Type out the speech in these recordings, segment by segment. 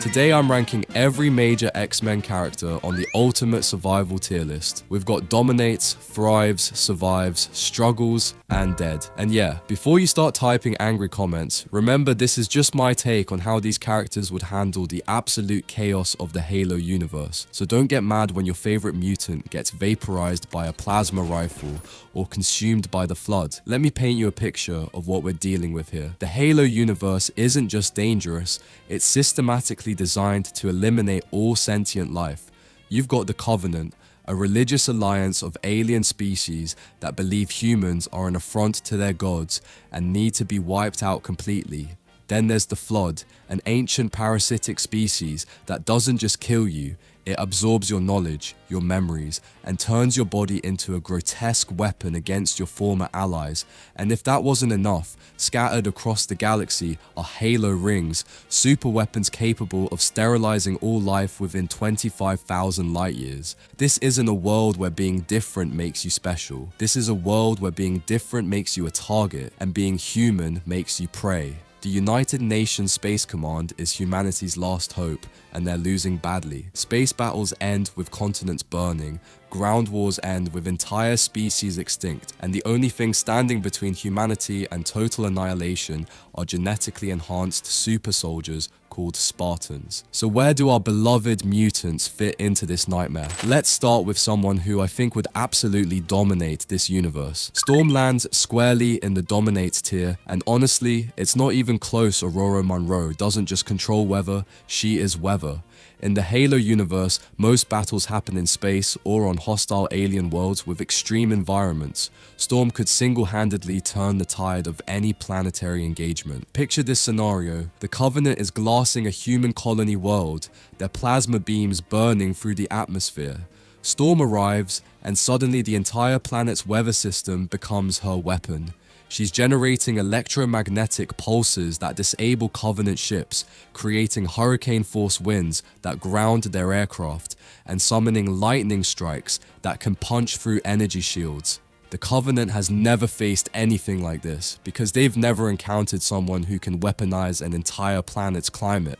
Today I'm ranking every major X-Men character on the ultimate survival tier list. We've got dominates, thrives, survives, struggles, and dead. And yeah, before you start typing angry comments, remember this is just my take on how these characters would handle the absolute chaos of the Halo universe. So don't get mad when your favorite mutant gets vaporized by a plasma rifle or consumed by the Flood. Let me paint you a picture of what we're dealing with here. The Halo universe isn't just dangerous, it's systematically designed to eliminate all sentient life. You've got the Covenant, a religious alliance of alien species that believe humans are an affront to their gods and need to be wiped out completely. Then there's the Flood, an ancient parasitic species that doesn't just kill you, it absorbs your knowledge, your memories, and turns your body into a grotesque weapon against your former allies. And if that wasn't enough, scattered across the galaxy are Halo rings, super weapons capable of sterilizing all life within 25,000 light years. This isn't a world where being different makes you special. This is a world where being different makes you a target, and being human makes you prey. The United Nations Space Command is humanity's last hope, and they're losing badly. Space battles end with continents burning, ground wars end with entire species extinct, and the only thing standing between humanity and total annihilation are genetically enhanced super soldiers called Spartans. So where do our beloved mutants fit into this nightmare? Let's start with someone who I think would absolutely dominate this universe. Storm lands squarely in the dominates tier, and honestly, it's not even close. Aurora Monroe doesn't just control weather, she is weather. In the Halo universe, most battles happen in space or on hostile alien worlds with extreme environments. Storm could single-handedly turn the tide of any planetary engagement. Picture this scenario: the Covenant is glassing a human colony world, their plasma beams burning through the atmosphere. Storm arrives, and suddenly the entire planet's weather system becomes her weapon. She's generating electromagnetic pulses that disable Covenant ships, creating hurricane-force winds that ground their aircraft, and summoning lightning strikes that can punch through energy shields. The Covenant has never faced anything like this, because they've never encountered someone who can weaponize an entire planet's climate.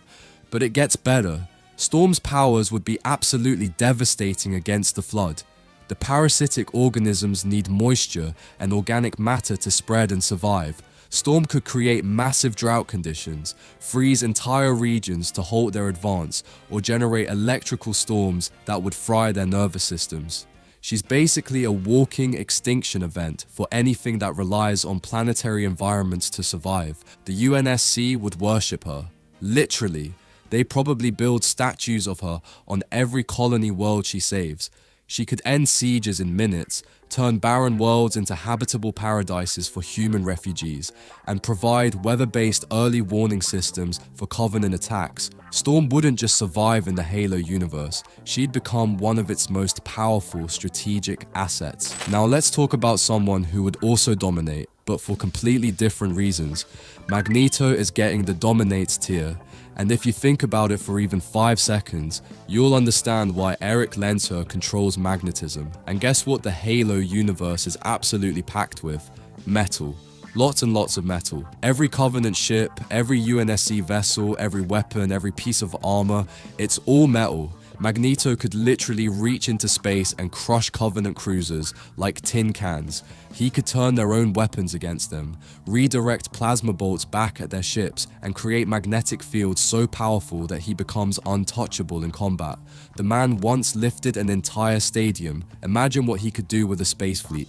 But it gets better. Storm's powers would be absolutely devastating against the Flood. The parasitic organisms need moisture and organic matter to spread and survive. Storm could create massive drought conditions, freeze entire regions to halt their advance, or generate electrical storms that would fry their nervous systems. She's basically a walking extinction event for anything that relies on planetary environments to survive. The UNSC would worship her. Literally. They probably build statues of her on every colony world she saves. She could end sieges in minutes, turn barren worlds into habitable paradises for human refugees, and provide weather-based early warning systems for Covenant attacks. Storm wouldn't just survive in the Halo universe, she'd become one of its most powerful strategic assets. Now let's talk about someone who would also dominate, but for completely different reasons. Magneto is getting the dominates tier. And if you think about it for even 5 seconds, you'll understand why Eric Lenter controls magnetism. And guess what the Halo universe is absolutely packed with? Metal. Lots and lots of metal. Every Covenant ship, every UNSC vessel, every weapon, every piece of armor, it's all metal. Magneto could literally reach into space and crush Covenant cruisers like tin cans. He could turn their own weapons against them, redirect plasma bolts back at their ships, and create magnetic fields so powerful that he becomes untouchable in combat. The man once lifted an entire stadium. Imagine what he could do with a space fleet.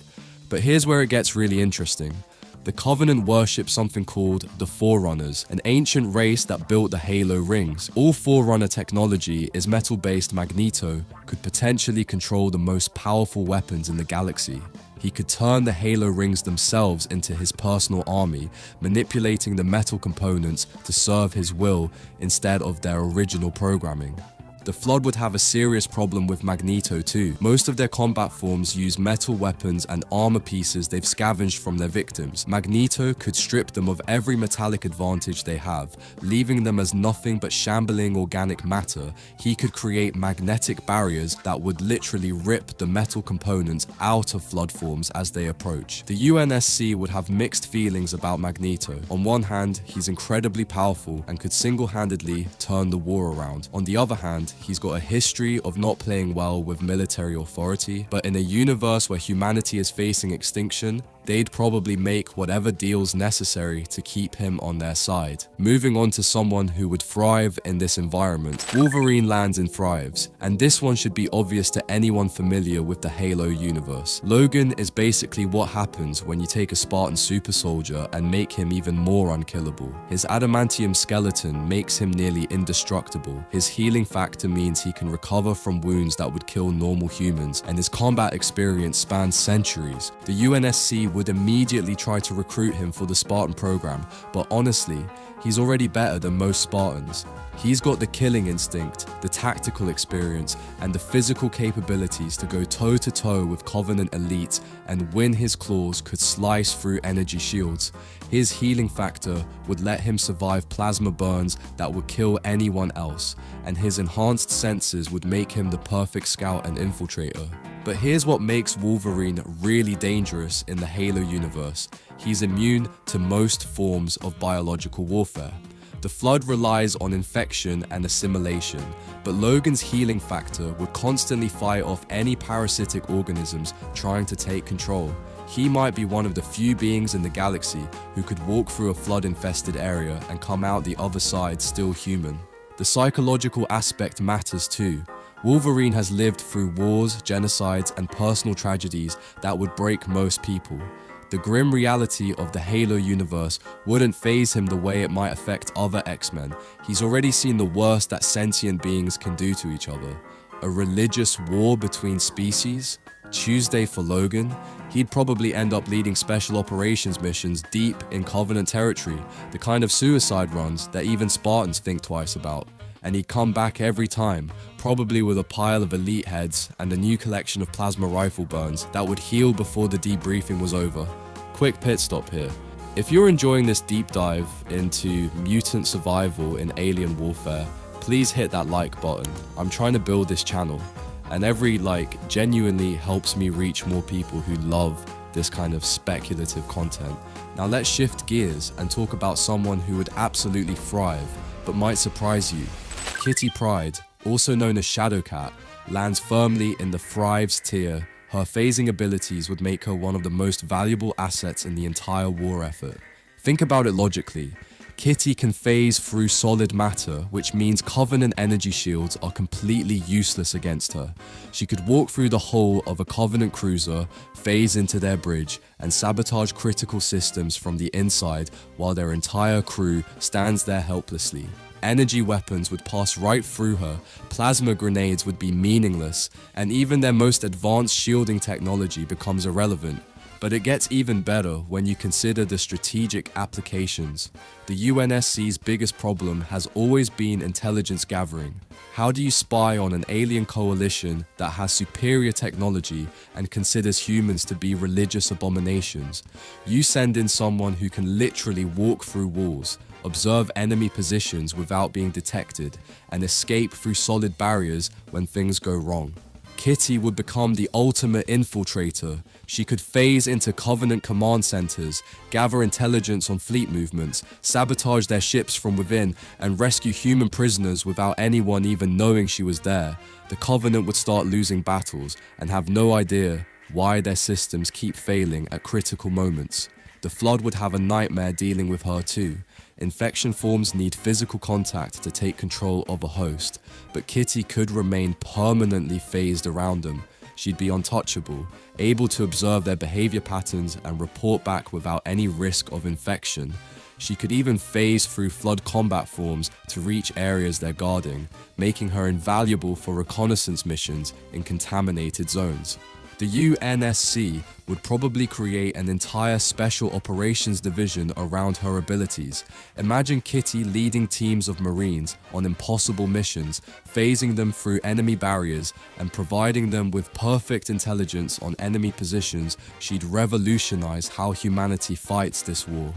But here's where it gets really interesting. The Covenant worship something called the Forerunners, an ancient race that built the Halo rings. All Forerunner technology is metal-based. Magneto could potentially control the most powerful weapons in the galaxy. He could turn the Halo rings themselves into his personal army, manipulating the metal components to serve his will instead of their original programming. The Flood would have a serious problem with Magneto too. Most of their combat forms use metal weapons and armor pieces they've scavenged from their victims. Magneto could strip them of every metallic advantage they have, leaving them as nothing but shambling organic matter. He could create magnetic barriers that would literally rip the metal components out of Flood forms as they approach. The UNSC would have mixed feelings about Magneto. On one hand, he's incredibly powerful and could single-handedly turn the war around. On the other hand, he's got a history of not playing well with military authority, but in a universe where humanity is facing extinction, they'd probably make whatever deals necessary to keep him on their side. Moving on to someone who would thrive in this environment, Wolverine lands and thrives, and this one should be obvious to anyone familiar with the Halo universe. Logan is basically what happens when you take a Spartan super soldier and make him even more unkillable. His adamantium skeleton makes him nearly indestructible. His healing factor means he can recover from wounds that would kill normal humans, and his combat experience spans centuries. The UNSC would immediately try to recruit him for the Spartan program, but honestly, he's already better than most Spartans. He's got the killing instinct, the tactical experience, and the physical capabilities to go toe-to-toe with Covenant elites, and when his claws could slice through energy shields. His healing factor would let him survive plasma burns that would kill anyone else, and his enhanced senses would make him the perfect scout and infiltrator. But here's what makes Wolverine really dangerous in the Halo universe. He's immune to most forms of biological warfare. The Flood relies on infection and assimilation, but Logan's healing factor would constantly fight off any parasitic organisms trying to take control. He might be one of the few beings in the galaxy who could walk through a flood-infested area and come out the other side still human. The psychological aspect matters too. Wolverine has lived through wars, genocides, and personal tragedies that would break most people. The grim reality of the Halo universe wouldn't faze him the way it might affect other X-Men. He's already seen the worst that sentient beings can do to each other. A religious war between species? Tuesday for Logan? He'd probably end up leading special operations missions deep in Covenant territory, the kind of suicide runs that even Spartans think twice about. And he'd come back every time, probably with a pile of elite heads and a new collection of plasma rifle burns that would heal before the debriefing was over. Quick pit stop here. If you're enjoying this deep dive into mutant survival in alien warfare, please hit that like button. I'm trying to build this channel, and every like genuinely helps me reach more people who love this kind of speculative content. Now let's shift gears and talk about someone who would absolutely thrive, but might surprise you. Kitty Pryde, also known as Shadowcat, lands firmly in the thrives tier. Her phasing abilities would make her one of the most valuable assets in the entire war effort. Think about it logically. Kitty can phase through solid matter, which means Covenant energy shields are completely useless against her. She could walk through the hull of a Covenant cruiser, phase into their bridge, and sabotage critical systems from the inside while their entire crew stands there helplessly. Energy weapons would pass right through her, plasma grenades would be meaningless, and even their most advanced shielding technology becomes irrelevant. But it gets even better when you consider the strategic applications. The UNSC's biggest problem has always been intelligence gathering. How do you spy on an alien coalition that has superior technology and considers humans to be religious abominations? You send in someone who can literally walk through walls, observe enemy positions without being detected, and escape through solid barriers when things go wrong. Kitty would become the ultimate infiltrator. She could phase into Covenant command centers, gather intelligence on fleet movements, sabotage their ships from within, and rescue human prisoners without anyone even knowing she was there. The Covenant would start losing battles and have no idea why their systems keep failing at critical moments. The Flood would have a nightmare dealing with her too. Infection forms need physical contact to take control of a host, but Kitty could remain permanently phased around them. She'd be untouchable, able to observe their behavior patterns and report back without any risk of infection. She could even phase through Flood combat forms to reach areas they're guarding, making her invaluable for reconnaissance missions in contaminated zones. The UNSC would probably create an entire special operations division around her abilities. Imagine Kitty leading teams of Marines on impossible missions, phasing them through enemy barriers, and providing them with perfect intelligence on enemy positions. She'd revolutionize how humanity fights this war.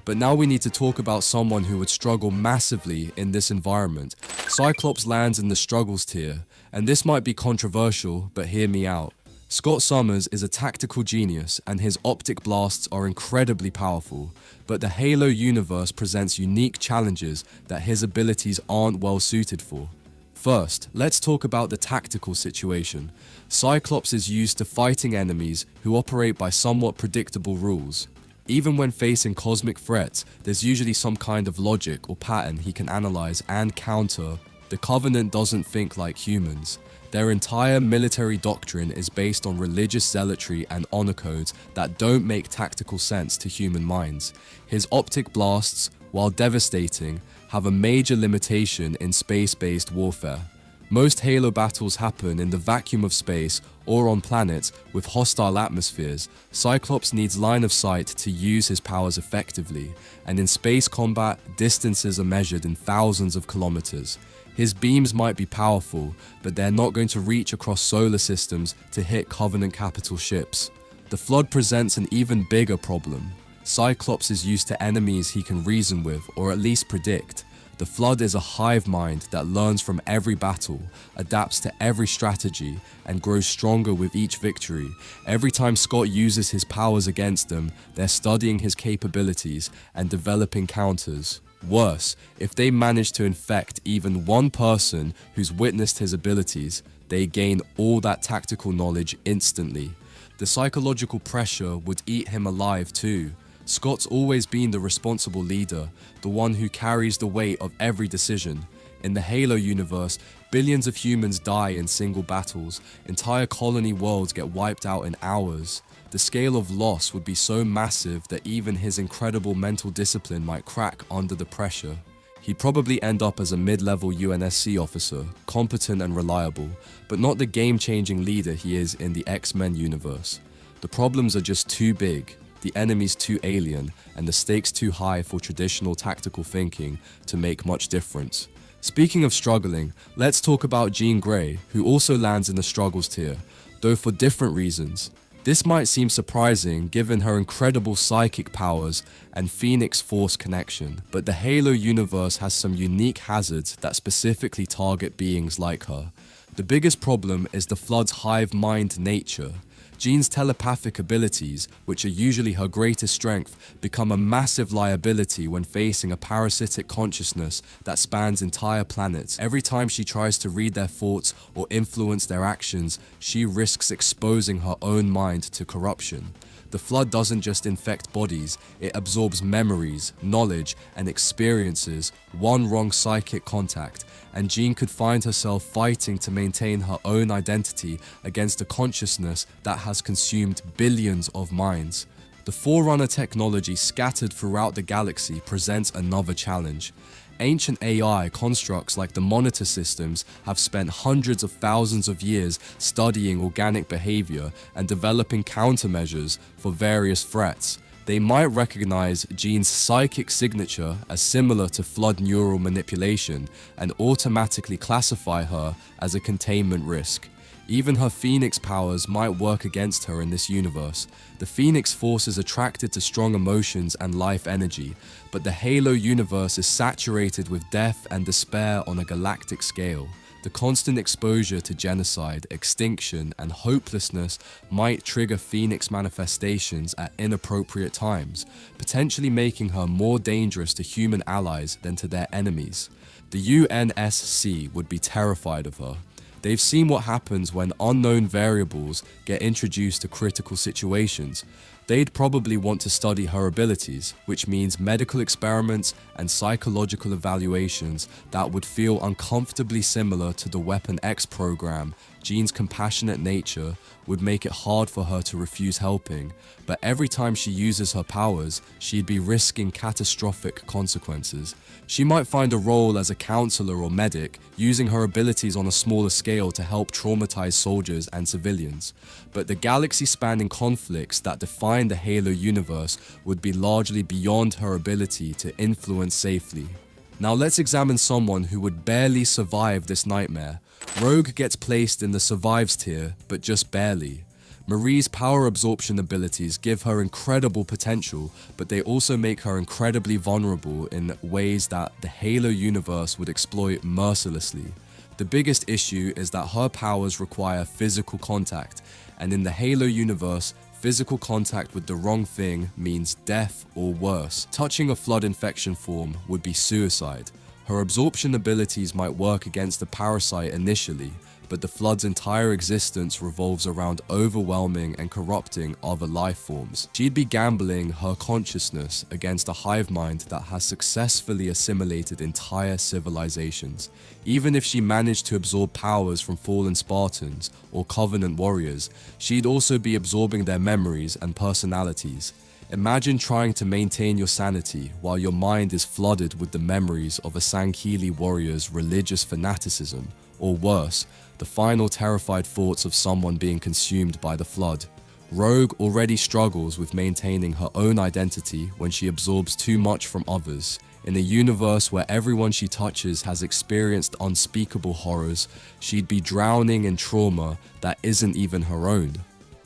But now we need to talk about someone who would struggle massively in this environment. Cyclops lands in the struggles tier, and this might be controversial, but hear me out. Scott Summers is a tactical genius, and his optic blasts are incredibly powerful, but the Halo universe presents unique challenges that his abilities aren't well suited for. First, let's talk about the tactical situation. Cyclops is used to fighting enemies who operate by somewhat predictable rules. Even when facing cosmic threats, there's usually some kind of logic or pattern he can analyze and counter. The Covenant doesn't think like humans. Their entire military doctrine is based on religious zealotry and honor codes that don't make tactical sense to human minds. His optic blasts, while devastating, have a major limitation in space-based warfare. Most Halo battles happen in the vacuum of space or on planets with hostile atmospheres. Cyclops needs line of sight to use his powers effectively, and in space combat, distances are measured in thousands of kilometers. His beams might be powerful, but they're not going to reach across solar systems to hit Covenant capital ships. The Flood presents an even bigger problem. Cyclops is used to enemies he can reason with, or at least predict. The Flood is a hive mind that learns from every battle, adapts to every strategy, and grows stronger with each victory. Every time Scott uses his powers against them, they're studying his capabilities and developing counters. Worse, if they manage to infect even one person who's witnessed his abilities, they gain all that tactical knowledge instantly. The psychological pressure would eat him alive too. Scott's always been the responsible leader, the one who carries the weight of every decision. In the Halo universe, billions of humans die in single battles. Entire colony worlds get wiped out in hours. The scale of loss would be so massive that even his incredible mental discipline might crack under the pressure. He'd probably end up as a mid-level UNSC officer, competent and reliable, but not the game-changing leader he is in the X-Men universe. The problems are just too big. The enemy's too alien, and the stakes too high for traditional tactical thinking to make much difference. Speaking of struggling, let's talk about Jean Grey, who also lands in the struggles tier, though for different reasons. This might seem surprising given her incredible psychic powers and Phoenix Force connection, but the Halo universe has some unique hazards that specifically target beings like her. The biggest problem is the Flood's hive mind nature. Jean's telepathic abilities, which are usually her greatest strength, become a massive liability when facing a parasitic consciousness that spans entire planets. Every time she tries to read their thoughts or influence their actions, she risks exposing her own mind to corruption. The Flood doesn't just infect bodies, it absorbs memories, knowledge, and experiences. One wrong psychic contact, and Jean could find herself fighting to maintain her own identity against a consciousness that has consumed billions of minds. The Forerunner technology scattered throughout the galaxy presents another challenge. Ancient AI constructs like the Monitor systems have spent hundreds of thousands of years studying organic behavior and developing countermeasures for various threats. They might recognize Jean's psychic signature as similar to Flood neural manipulation and automatically classify her as a containment risk. Even her Phoenix powers might work against her in this universe. The Phoenix Force is attracted to strong emotions and life energy, but the Halo universe is saturated with death and despair on a galactic scale. The constant exposure to genocide, extinction, and hopelessness might trigger Phoenix manifestations at inappropriate times, potentially making her more dangerous to human allies than to their enemies. The UNSC would be terrified of her. They've seen what happens when unknown variables get introduced to critical situations. They'd probably want to study her abilities, which means medical experiments and psychological evaluations that would feel uncomfortably similar to the Weapon X program. Jean's compassionate nature would make it hard for her to refuse helping, but every time she uses her powers, she'd be risking catastrophic consequences. She might find a role as a counselor or medic, using her abilities on a smaller scale to help traumatize soldiers and civilians. But the galaxy-spanning conflicts that define the Halo universe would be largely beyond her ability to influence safely. Now let's examine someone who would barely survive this nightmare. Rogue gets placed in the survives tier, but just barely. Marie's power absorption abilities give her incredible potential, but they also make her incredibly vulnerable in ways that the Halo universe would exploit mercilessly. The biggest issue is that her powers require physical contact, and in the Halo universe, physical contact with the wrong thing means death or worse. Touching a flood infection form would be suicide. Her absorption abilities might work against the parasite initially, but the flood's entire existence revolves around overwhelming and corrupting other life forms. She'd be gambling her consciousness against a hive mind that has successfully assimilated entire civilizations. Even if she managed to absorb powers from fallen Spartans or Covenant warriors, she'd also be absorbing their memories and personalities. Imagine trying to maintain your sanity while your mind is flooded with the memories of a Sankili warrior's religious fanaticism, or worse, the final terrified thoughts of someone being consumed by the flood. Rogue already struggles with maintaining her own identity when she absorbs too much from others. In a universe where everyone she touches has experienced unspeakable horrors, she'd be drowning in trauma that isn't even her own.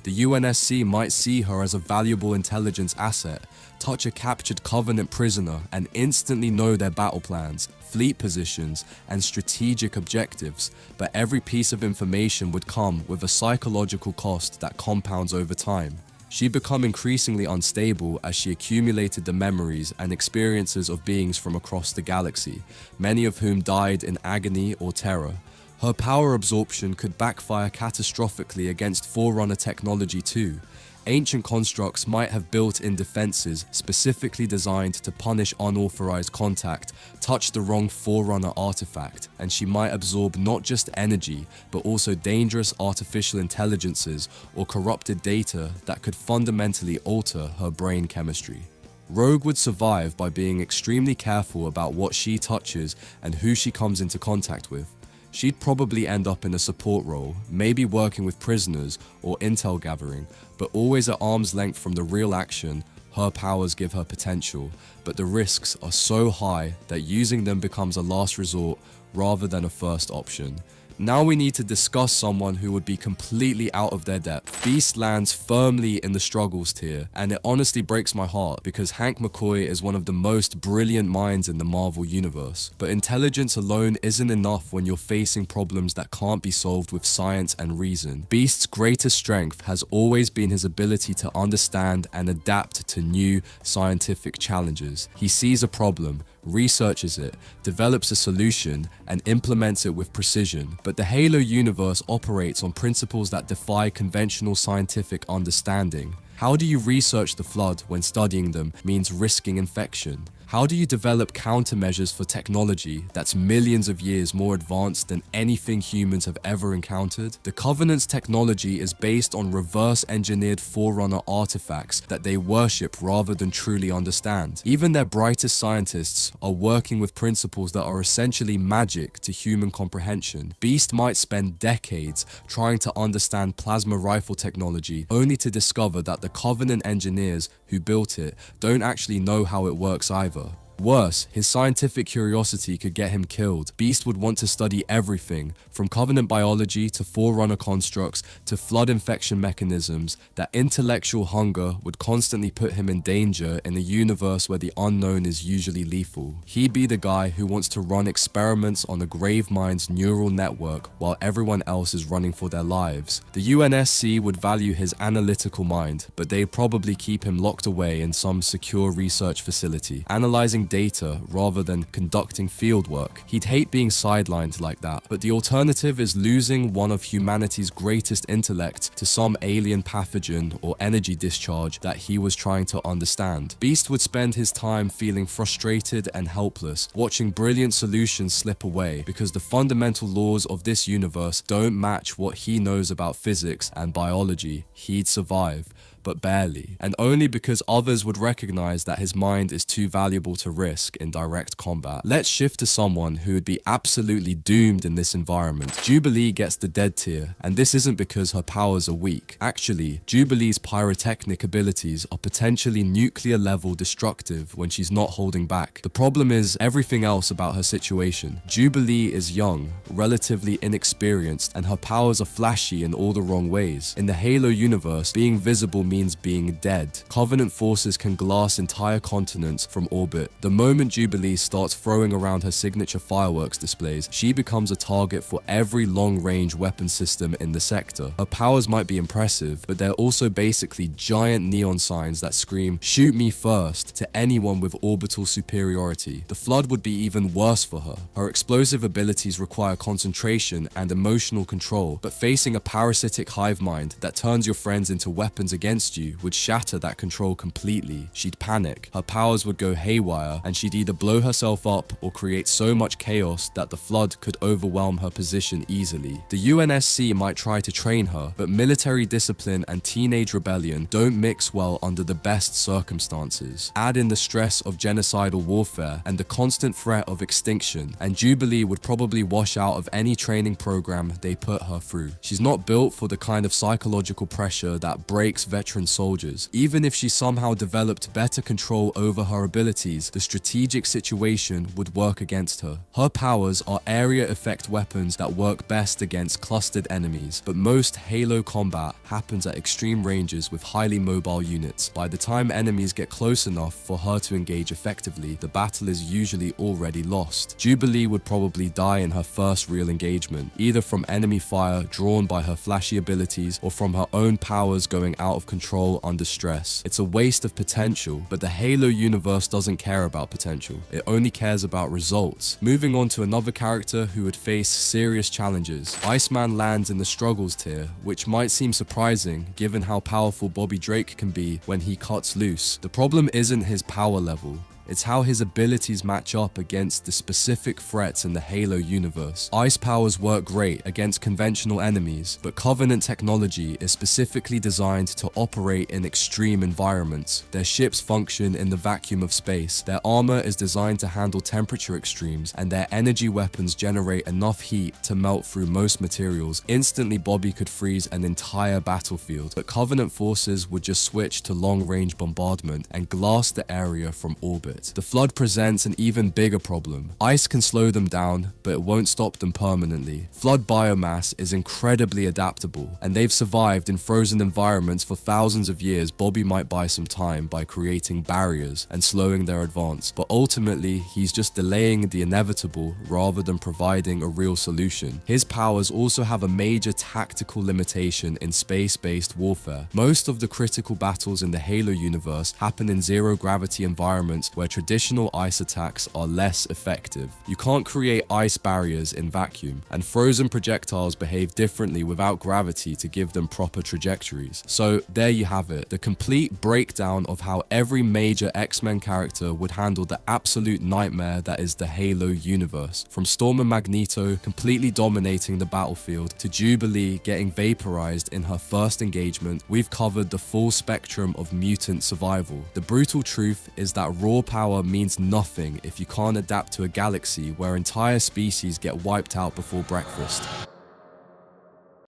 The UNSC might see her as a valuable intelligence asset, touch a captured Covenant prisoner and instantly know their battle plans, fleet positions, and strategic objectives, but every piece of information would come with a psychological cost that compounds over time. She'd become increasingly unstable as she accumulated the memories and experiences of beings from across the galaxy, many of whom died in agony or terror. Her power absorption could backfire catastrophically against Forerunner technology too. Ancient constructs might have built-in defenses specifically designed to punish unauthorized contact, touch the wrong Forerunner artifact, and she might absorb not just energy, but also dangerous artificial intelligences or corrupted data that could fundamentally alter her brain chemistry. Rogue would survive by being extremely careful about what she touches and who she comes into contact with. She'd probably end up in a support role, maybe working with prisoners or intel gathering, but always at arm's length from the real action. Her powers give her potential, but the risks are so high that using them becomes a last resort rather than a first option. Now we need to discuss someone who would be completely out of their depth. Beast lands firmly in the struggles tier, and it honestly breaks my heart because Hank McCoy is one of the most brilliant minds in the Marvel universe. But intelligence alone isn't enough when you're facing problems that can't be solved with science and reason. Beast's greatest strength has always been his ability to understand and adapt to new scientific challenges. He sees a problem, researches it, develops a solution, and implements it with precision. But the Halo universe operates on principles that defy conventional scientific understanding. How do you research the flood when studying them means risking infection? How do you develop countermeasures for technology that's millions of years more advanced than anything humans have ever encountered? The Covenant's technology is based on reverse-engineered Forerunner artifacts that they worship rather than truly understand. Even their brightest scientists are working with principles that are essentially magic to human comprehension. Beast might spend decades trying to understand plasma rifle technology, only to discover that the Covenant engineers who built it don't actually know how it works either. Worse, his scientific curiosity could get him killed. Beast would want to study everything, from Covenant biology to Forerunner constructs to flood infection mechanisms. That intellectual hunger would constantly put him in danger in a universe where the unknown is usually lethal. He'd be the guy who wants to run experiments on a grave mind's neural network while everyone else is running for their lives. The UNSC would value his analytical mind, but they'd probably keep him locked away in some secure research facility, analyzing data rather than conducting fieldwork. He'd hate being sidelined like that, but the alternative is losing one of humanity's greatest intellect to some alien pathogen or energy discharge that he was trying to understand. Beast would spend his time feeling frustrated and helpless, watching brilliant solutions slip away because the fundamental laws of this universe don't match what he knows about physics and biology. He'd survive, but barely, and only because others would recognize that his mind is too valuable to risk in direct combat. Let's shift to someone who would be absolutely doomed in this environment. Jubilee gets the dead tier, and this isn't because her powers are weak. Actually, Jubilee's pyrotechnic abilities are potentially nuclear level destructive when she's not holding back. The problem is everything else about her situation. Jubilee is young, relatively inexperienced, and her powers are flashy in all the wrong ways. In the Halo universe, being visible means being dead. Covenant forces can glass entire continents from orbit. The moment Jubilee starts throwing around her signature fireworks displays, she becomes a target for every long-range weapon system in the sector. Her powers might be impressive, but they're also basically giant neon signs that scream, "Shoot me first," to anyone with orbital superiority. The Flood would be even worse for her. Her explosive abilities require concentration and emotional control, but facing a parasitic hive mind that turns your friends into weapons against you would shatter that control completely. She'd panic, her powers would go haywire, and she'd either blow herself up or create so much chaos that the Flood could overwhelm her position easily. The UNSC might try to train her, but military discipline and teenage rebellion don't mix well under the best circumstances. Add in the stress of genocidal warfare and the constant threat of extinction, and Jubilee would probably wash out of any training program they put her through. She's not built for the kind of psychological pressure that breaks veteran soldiers. Even if she somehow developed better control over her abilities, the strategic situation would work against her. Her powers are area effect weapons that work best against clustered enemies, but most Halo combat happens at extreme ranges with highly mobile units. By the time enemies get close enough for her to engage effectively, the battle is usually already lost. Jubilee would probably die in her first real engagement, either from enemy fire drawn by her flashy abilities or from her own powers going out of control under stress. It's a waste of potential, but the Halo universe doesn't care about potential. It only cares about results. Moving on to another character who would face serious challenges. Iceman lands in the struggles tier, which might seem surprising given how powerful Bobby Drake can be when he cuts loose. The problem isn't his power level. It's how his abilities match up against the specific threats in the Halo universe. Ice powers work great against conventional enemies, but Covenant technology is specifically designed to operate in extreme environments. Their ships function in the vacuum of space, their armor is designed to handle temperature extremes, and their energy weapons generate enough heat to melt through most materials. Instantly, Bobby could freeze an entire battlefield, but Covenant forces would just switch to long-range bombardment and glass the area from orbit. The Flood presents an even bigger problem. Ice can slow them down, but it won't stop them permanently. Flood biomass is incredibly adaptable, and they've survived in frozen environments for thousands of years. Bobby might buy some time by creating barriers and slowing their advance, but ultimately, he's just delaying the inevitable rather than providing a real solution. His powers also have a major tactical limitation in space-based warfare. Most of the critical battles in the Halo universe happen in zero-gravity environments where traditional ice attacks are less effective. You can't create ice barriers in vacuum, and frozen projectiles behave differently without gravity to give them proper trajectories. So there you have it, the complete breakdown of how every major X-Men character would handle the absolute nightmare that is the Halo universe. From Storm and Magneto completely dominating the battlefield to Jubilee getting vaporized in her first engagement, we've covered the full spectrum of mutant survival. The brutal truth is that raw power means nothing if you can't adapt to a galaxy where entire species get wiped out before breakfast.